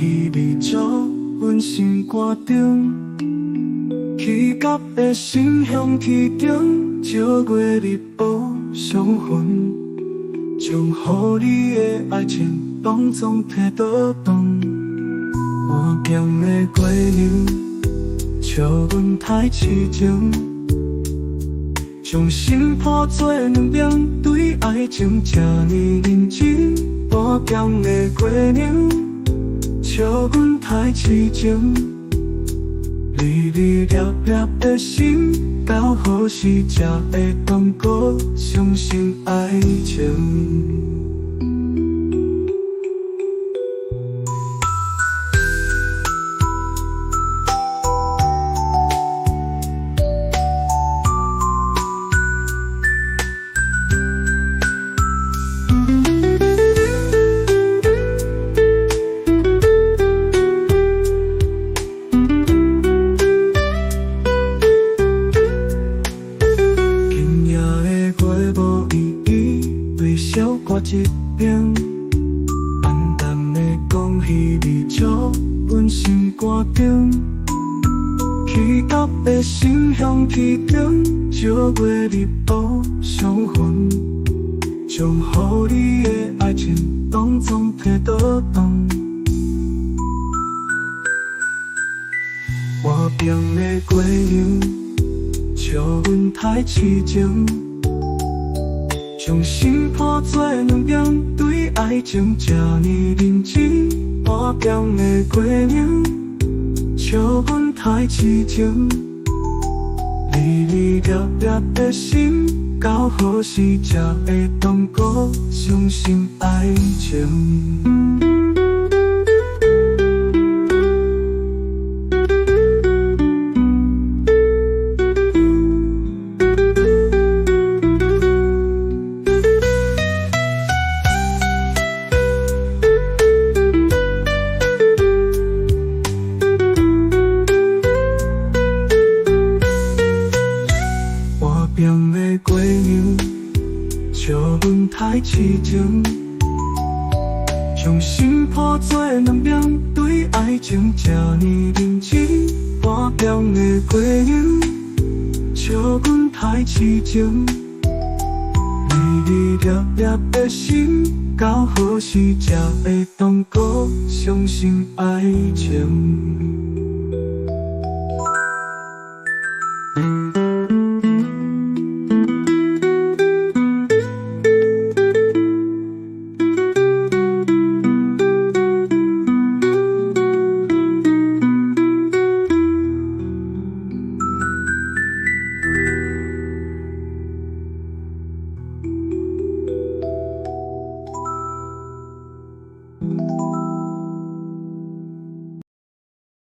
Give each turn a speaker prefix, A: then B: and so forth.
A: 稀微照阮心肝中，起角的心向起中，照月日补相分，将予你的爱情当作摕倒动。我强的过程，笑阮太痴情，将心破做两边，对爱情这呢认真。我强的过程，笑阮太痴情，离离了了的心，到何时才会当作相信爱情？我一边淡淡的讲稀微照阮心肝中，起角的心向起中，照月日补相分，将予你的爱情当作摕倒动。我强的过程，笑阮太痴情。将心破做两边，对爱情这呢认真。我强的过程，笑阮太痴情。离离了了的心，到何时才会当作相信爱情？强的过程，笑阮太痴情，将心破做两边，对爱情这呢认真。我强的过程，笑阮太痴情，离离了了的心，到何时才会当作相信爱情？